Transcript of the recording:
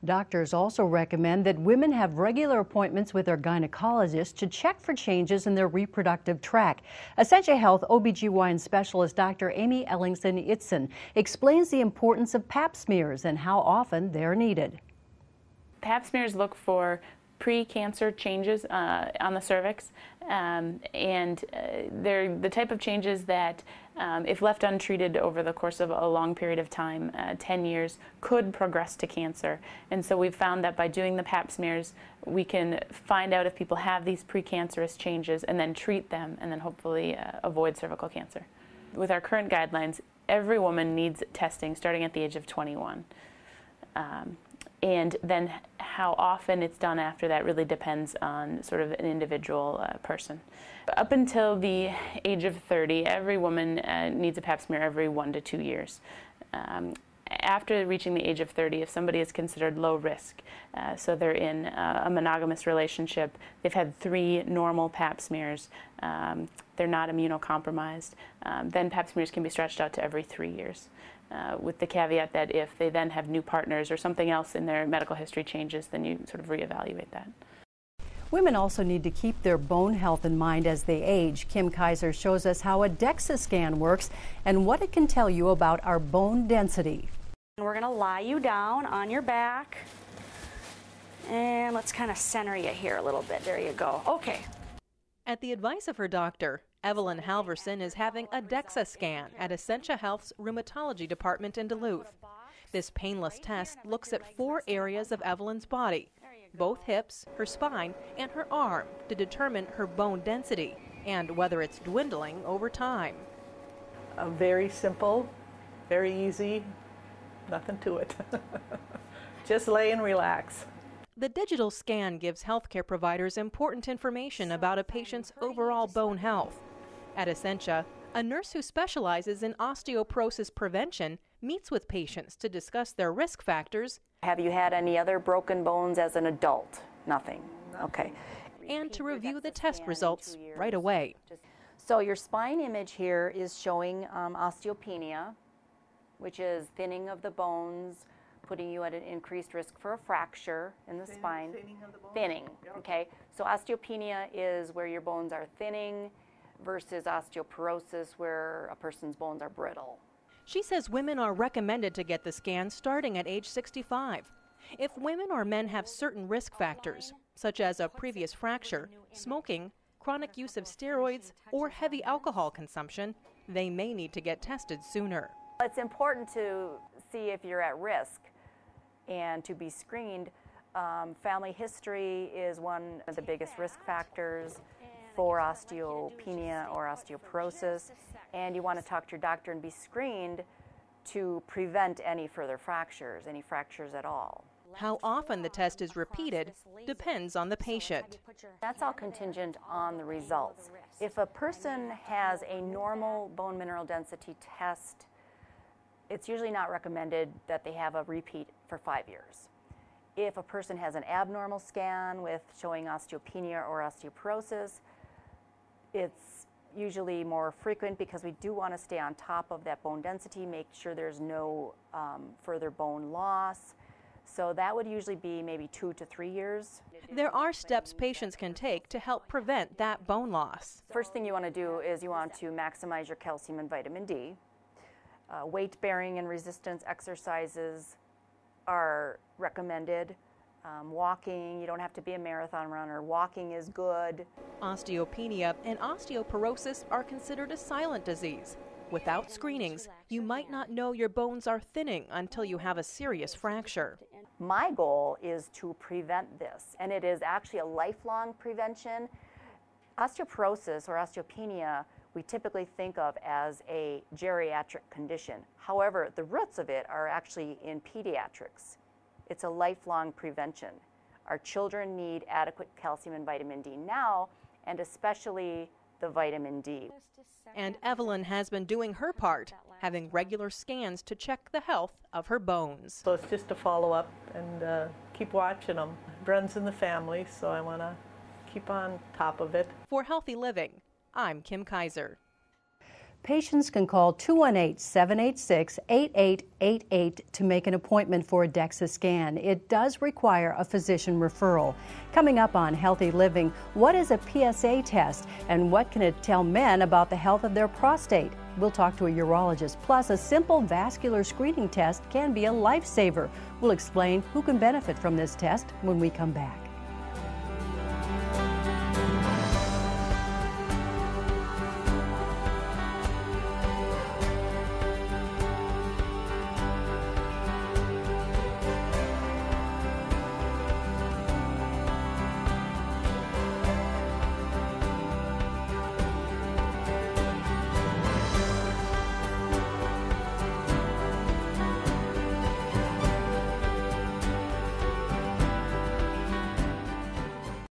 Doctors also recommend that women have regular appointments with their gynecologist to check for changes in their reproductive tract. Essentia Health OBGYN specialist Dr. Amy Ellingson-Itzin explains the importance of pap smears and how often they're needed. Pap smears look for pre-cancer changes on the cervix, and they're the type of changes that, if left untreated over the course of a long period of time, 10 years, could progress to cancer. And so we've found that by doing the pap smears, we can find out if people have these precancerous changes and then treat them and then hopefully avoid cervical cancer. With our current guidelines, every woman needs testing starting at the age of 21. And then how often it's done after that really depends on sort of an individual person. Up until the age of 30, every woman needs a pap smear every 1 to 2 years. After reaching the age of 30, if somebody is considered low risk, so they're in a monogamous relationship, they've had 3 normal pap smears, they're not immunocompromised, then pap smears can be stretched out to every 3 years. With the caveat that if they then have new partners or something else in their medical history changes, then you sort of reevaluate that. Women also need to keep their bone health in mind as they age. Kim Kaiser shows us how a Dexa scan works and what it can tell you about our bone density. We're going to lie you down on your back, and let's kind of center you here a little bit. There you go. Okay. At the advice of her doctor, Evelyn Halverson is having a Dexa scan at Essentia Health's rheumatology department in Duluth. This painless test looks at 4 areas of Evelyn's body, both hips, her spine, and her arm, to determine her bone density and whether it's dwindling over time. Very simple, very easy, nothing to it. Just lay and relax. The digital scan gives healthcare providers important information about a patient's overall bone health. At Essentia, a nurse who specializes in osteoporosis prevention meets with patients to discuss their risk factors. Have you had any other broken bones as an adult? Nothing. Okay. And to review the test results right away. So your spine image here is showing osteopenia, which is thinning of the bones, putting you at an increased risk for a fracture in the spine. Thinning of the bone? Thinning, okay. So osteopenia is where your bones are thinning versus osteoporosis where a person's bones are brittle. She says women are recommended to get the scan starting at age 65. If women or men have certain risk factors, such as a previous fracture, smoking, chronic use of steroids, or heavy alcohol consumption, they may need to get tested sooner. It's important to see if you're at risk and to be screened. Family history is one of the biggest risk factors for osteopenia or osteoporosis, and you want to talk to your doctor and be screened to prevent any further fractures, any fractures at all. How often the test is repeated depends on the patient. That's all contingent on the results. If a person has a normal bone mineral density test, it's usually not recommended that they have a repeat for 5 years. If a person has an abnormal scan with showing osteopenia or osteoporosis, it's usually more frequent because we do want to stay on top of that bone density, make sure there's no further bone loss. So that would usually be maybe 2 to 3 years. There are steps patients can take to help prevent that bone loss. First thing you want to do is you want to maximize your calcium and vitamin D. Weight bearing and resistance exercises are recommended. Walking, you don't have to be a marathon runner. Walking is good. Osteopenia and osteoporosis are considered a silent disease. Without screenings, you might not know your bones are thinning until you have a serious fracture. My goal is to prevent this, and it is actually a lifelong prevention. Osteoporosis or osteopenia we typically think of as a geriatric condition. However, the roots of it are actually in pediatrics. It's a lifelong prevention. Our children need adequate calcium and vitamin D now, and especially the vitamin D. And Evelyn has been doing her part, having regular scans to check the health of her bones. So it's just to follow up and keep watching them. It runs in the family, so I want to keep on top of it. For Healthy Living, I'm Kim Kaiser. Patients can call 218-786-8888 to make an appointment for a Dexa scan. It does require a physician referral. Coming up on Healthy Living, what is a PSA test and what can it tell men about the health of their prostate? We'll talk to a urologist. Plus, a simple vascular screening test can be a lifesaver. We'll explain who can benefit from this test when we come back.